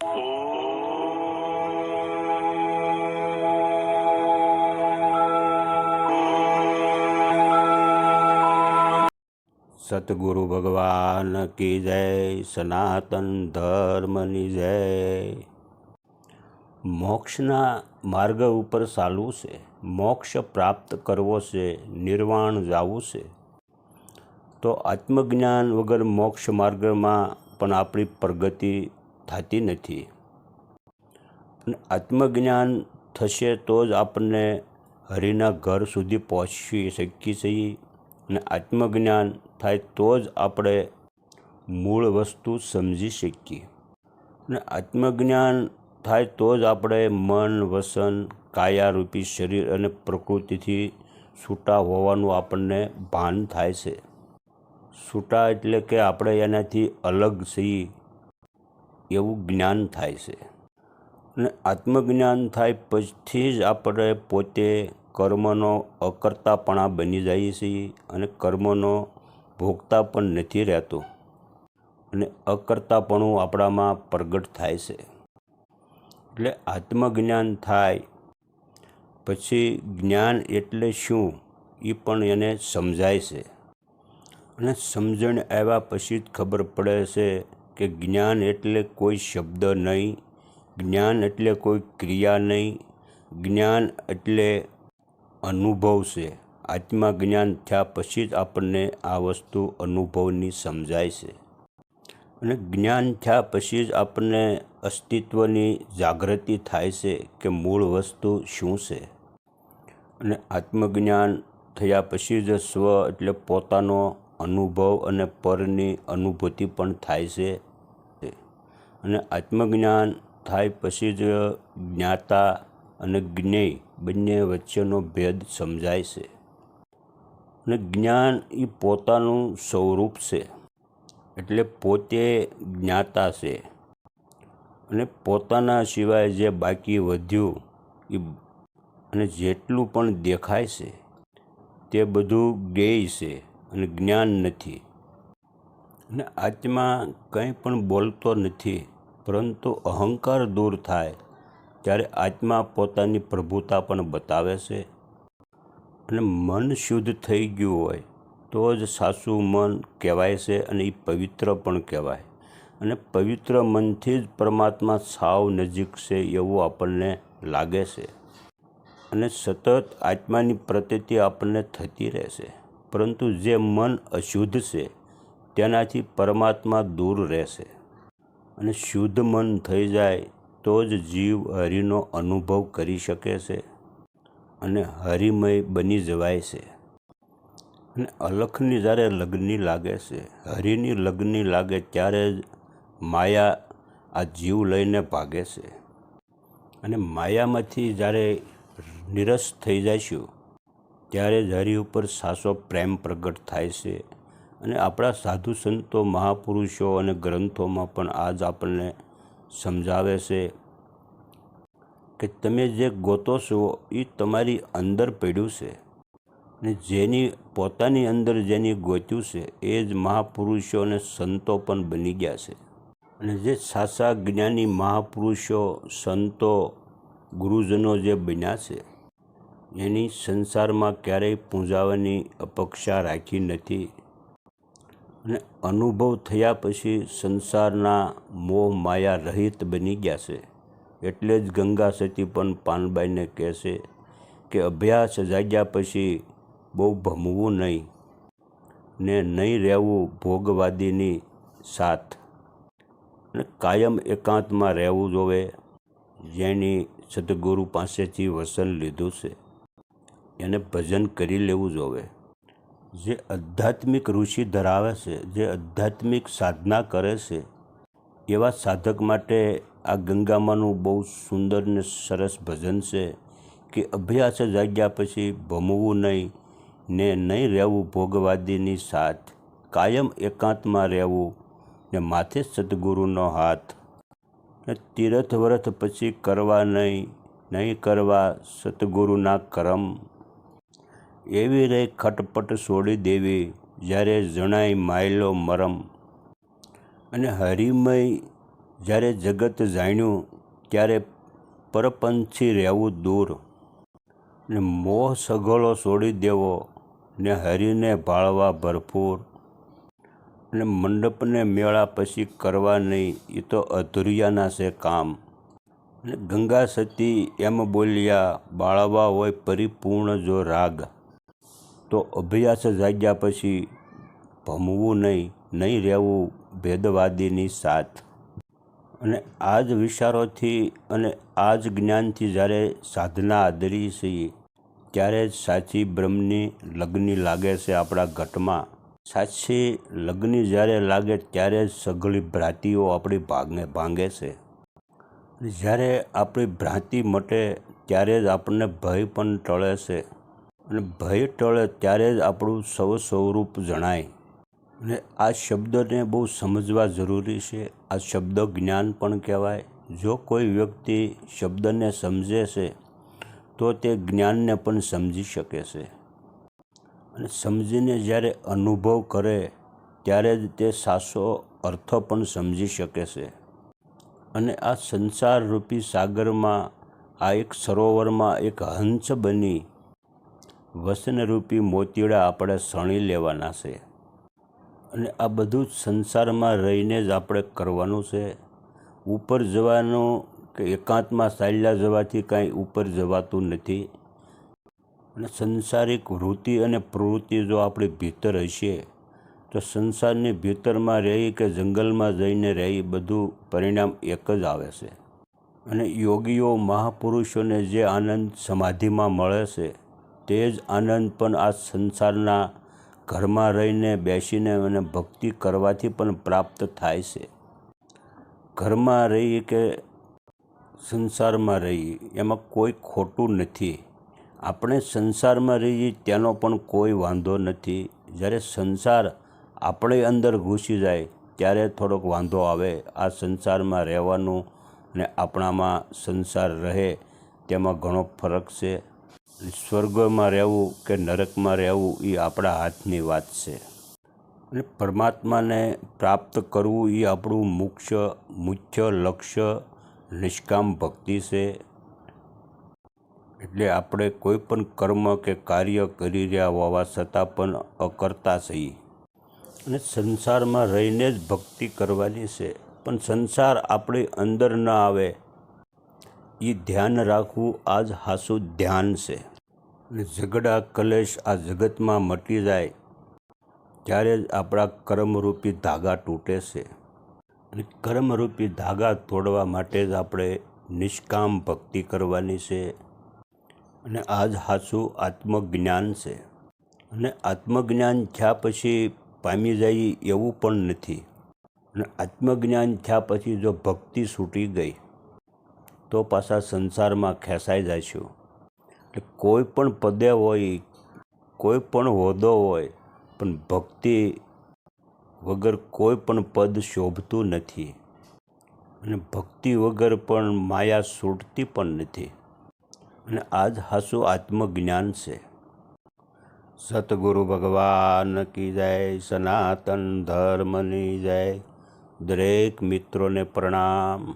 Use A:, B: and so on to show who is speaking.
A: સતગુરુ ભગવાન કી જય, સનાતન ધર્મની જય। મોક્ષના માર્ગ ઉપર ચાલવું છે, મોક્ષ પ્રાપ્ત કરવો છે, નિર્વાણ જવું છે, તો આત્મજ્ઞાન વગર મોક્ષ માર્ગમાં પણ આપણી પ્રગતિ થતી નથી। અને આત્મજ્ઞાન થશે તો જ આપણને હરિના ઘર સુધી પહોંચી શકીએ છીએ। અને આત્મજ્ઞાન થાય તો જ આપણે મૂળ વસ્તુ સમજી શકીએ। અને આત્મજ્ઞાન થાય તો જ આપણે મન, વસન, કાયારૂપી શરીર અને પ્રકૃતિથી છૂટા હોવાનું આપણને ભાન થાય છે। છૂટા એટલે કે આપણે એનાથી અલગ છીએ એવું જ્ઞાન થાય છે। અને આત્મજ્ઞાન થાય પછી જ આપણે પોતે કર્મનો અકર્તાપણા બની જઈએ છીએ અને કર્મનો ભોગતા પણ નથી રહેતો અને અકર્તાપણું આપણામાં પ્રગટ થાય છે। એટલે આત્મજ્ઞાન થાય પછી જ્ઞાન એટલે શું એ પણ એને સમજાય છે। અને સમજણ આવ્યા પછી જ ખબર પડે છે કે જ્ઞાન એટલે કોઈ શબ્દ નહીં, જ્ઞાન એટલે કોઈ ક્રિયા નહીં, જ્ઞાન એટલે અનુભવ છે। આત્મજ્ઞાન થયા પછી જ આપણને આ વસ્તુ અનુભવની સમજાય છે। અને જ્ઞાન થયા પછી જ આપણને અસ્તિત્વની જાગૃતિ થાય છે કે મૂળ વસ્તુ શું છે। અને આત્મજ્ઞાન થયા પછી જ સ્વ એટલે પોતાનો અનુભવ અને પરની અનુભૂતિ પણ થાય છે। અને આત્મજ્ઞાન થાય પછી જ જ્ઞાતા અને જ્ઞેય બંને વચ્ચેનો ભેદ સમજાય છે। અને જ્ઞાન એ પોતાનું સ્વરૂપ છે, એટલે પોતે જ્ઞાતા છે। અને પોતાના સિવાય જે બાકી વધ્યું એ અને જેટલું પણ દેખાય છે તે બધું જ્ઞેય છે અને જ્ઞાન નથી। અને આત્મા કંઈ પણ બોલતો નથી, પરંતુ અહંકાર દૂર થાય ત્યારે આત્મા પોતાની પ્રભુતા પણ બતાવે છે। અને મન શુદ્ધ થઈ ગયું હોય તો જ સાચું મન કહેવાય છે અને એ પવિત્ર પણ કહેવાય। અને પવિત્ર મનથી જ પરમાત્મા સાવ નજીક છે એવું આપણને લાગે છે। અને સતત આત્માની પ્રતીતિ આપણને થતી રહેશે, પરંતુ જે મન અશુદ્ધ છે તેનાથી પરમાત્મા દૂર રહેશે। અને શુદ્ધ મન થઈ જાય તો જ જીવ હરિનો અનુભવ કરી શકે છે અને હરિમય બની જવાય છે। અને અલખની જ્યારે લગ્ની લાગે છે, હરિની લગ્ની લાગે ત્યારે જ માયા આ જીવ લઈને ભાગે છે। અને માયામાંથી જ્યારે નિરસ થઈ જઈશું ત્યારે જ હરિ ઉપર સાચો પ્રેમ પ્રગટ થાય છે। અને આપણા સાધુ સંતો, મહાપુરુષો અને ગ્રંથોમાં પણ આજ આપણને સમજાવે છે કે તમે જે ગોતો છો એ તમારી અંદર પડ્યું છે। અને જેની પોતાની અંદર જેની ગોત્યું છે એ જ મહાપુરુષો અને સંતો પણ બની ગયા છે। અને જે સાચા જ્ઞાની મહાપુરુષો, સંતો, ગુરુજનો જે બન્યા છે એની સંસારમાં ક્યારેય પૂંજાવાની અપેક્ષા રાખી નથી। અને અનુભવ થયા પછી સંસારના મોહ માયા રહિત બની ગયા છે। એટલે જ ગંગા સતી પણ પાનબાઈને કહે છે કે અભ્યાસ જાગ્યા પછી બહુ ભમવું નહીં ને નહીં રહેવું ભોગવાદીની સાથ। અને કાયમ એકાંતમાં રહેવું જોવે। જેની સદગુરુ પાસેથી વચન લીધું છે એને ભજન કરી લેવું જોવે। જે આધ્યાત્મિક રુચિ ધરાવે છે, જે આધ્યાત્મિક સાધના કરે છે એવા સાધક માટે આ ગંગામાનું બહુ સુંદર ને સરસ ભજન છે કે અભ્યાસ જાગ્યા પછી ભમવું નહીં ને નહીં રહેવું ભોગવાદીની સાથ। કાયમ એકાંતમાં રહેવું ને માથે સદગુરુનો હાથ। ને તીર્થ વ્રત પછી કરવા નહીં કરવા સતગુરુના કરમ। એવી રે ખટપટ છોડી દેવી જ્યારે જણાય માયલો મરમ। અને હરિમય જ્યારે જગત જાણ્યું ત્યારે પરપંછી રહેવું દૂર, ને મોહ સઘળો છોડી દેવો, ને હરીને ભાળવા ભરપૂર, અને મંડપને મેળા પછી કરવા નહીં, એ તો અધૂરિયાના છે કામ. અને ગંગા સતી એમ બોલ્યા, બાળવા હોય પરિપૂર્ણ જો રાગ, તો અભ્યાસ જાગ્યા પછી ભમવું નહીં રહેવું ભેદવાદીની સાથ. અને આ જ વિચારોથી અને આ જ જ્ઞાનથી જ્યારે સાધના આદરી છીએ, ત્યારે જ સાચી બ્રહ્મની લગ્ની લાગે છે આપણા ઘટમાં. સાચી લગ્ની જ્યારે લાગે ત્યારે જ સઘળી ભ્રાંતિઓ આપણી ભાંગે છે. જ્યારે આપણી ભ્રાંતિ મટે ત્યારે જ આપણને ભય પણ ટળે છે, અને ભય ટળે ત્યારે જ આપણું સ્વરૂપ જણાય. અને આ શબ્દને બહુ સમજવા જરૂરી છે. આ શબ્દ જ્ઞાન પણ કહેવાય. જો કોઈ વ્યક્તિ શબ્દને સમજે છે તો તે જ્ઞાનને પણ સમજી શકે છે, અને સમજીને જ્યારે અનુભવ કરે ત્યારે જ તે સાચો અર્થ પણ સમજી શકે છે. અને આ સંસાર રૂપી સાગરમાં, આ એક સરોવરમાં એક હંસ બની વસનરૂપી મોતીડા આપણે સણી લેવાના છે. અને આ બધું જ સંસારમાં રહીને જ આપણે કરવાનું છે. ઉપર જવાનું કે એકાંતમાં ચાલ્યા જવાથી કાંઈ ઉપર જવાતું નથી. અને સંસારિક વૃત્તિ અને પ્રવૃત્તિ જો આપણી ભીતર હશે તો સંસારની ભીતરમાં રહી કે જંગલમાં જઈને રહી, બધું પરિણામ એક જ આવે છે. અને યોગીઓ મહાપુરુષોને જે આનંદ સમાધિમાં મળે છે તે જ આનંદ પણ આ સંસારના ઘરમાં રહીને બેસીને અને ભક્તિ કરવાથી પણ પ્રાપ્ત થાય છે. ઘરમાં રહી કે સંસારમાં રહીએ એમાં કોઈ ખોટું નથી. આપણે સંસારમાં રહીએ તેનો પણ કોઈ વાંધો નથી. જ્યારે સંસાર આપણે અંદર ઘૂસી જાય ત્યારે થોડોક વાંધો આવે. આ સંસારમાં રહેવાનું ને આપણામાં સંસાર રહે તેમાં ઘણો ફરક છે. સ્વર્ગમાં રહેવું કે નરકમાં રહેવું એ આપણા હાથની વાત છે. અને પરમાત્માને પ્રાપ્ત કરવું એ આપણું મુખ્ય લક્ષ્ય નિષ્કામ ભક્તિ છે. એટલે આપણે કોઈ પણ કર્મ કે કાર્ય કરી રહ્યા હોવા છતાં પણ અકર્તા છીએ. અને સંસારમાં રહીને જ ભક્તિ કરવાની છે. પણ સંસાર આપણી અંદર ન આવે એ ધ્યાન રાખવું આ જ સાચું ધ્યાન છે. અને ઝઘડા કલેશ આ જગતમાં મટી જાય ત્યારે જ આપણા કર્મરૂપી ધાગા તૂટે છે. અને કર્મરૂપી ધાગા તોડવા માટે જ આપણે નિષ્કામ ભક્તિ કરવાની છે. અને આ જ સાચું આત્મજ્ઞાન છે. અને આત્મજ્ઞાન થયા પછી પામી જાય એવું પણ નથી. અને આત્મજ્ઞાન થયા પછી જો ભક્તિ છૂટી ગઈ તો પાછા સંસારમાં ખેંચાઈ જઈશું. એટલે કોઈ પણ પદે હોય, કોઈ પણ હોદ્દો હોય, પણ ભક્તિ વગર કોઈ પણ પદ શોભતું નથી. અને ભક્તિ વગર પણ માયા છૂટતી પણ નથી. અને આ જ સાચું આત્મજ્ઞાન છે. સતગુરુ ભગવાન કી જય. સનાતન ધર્મની જય. દરેક મિત્રોને પ્રણામ.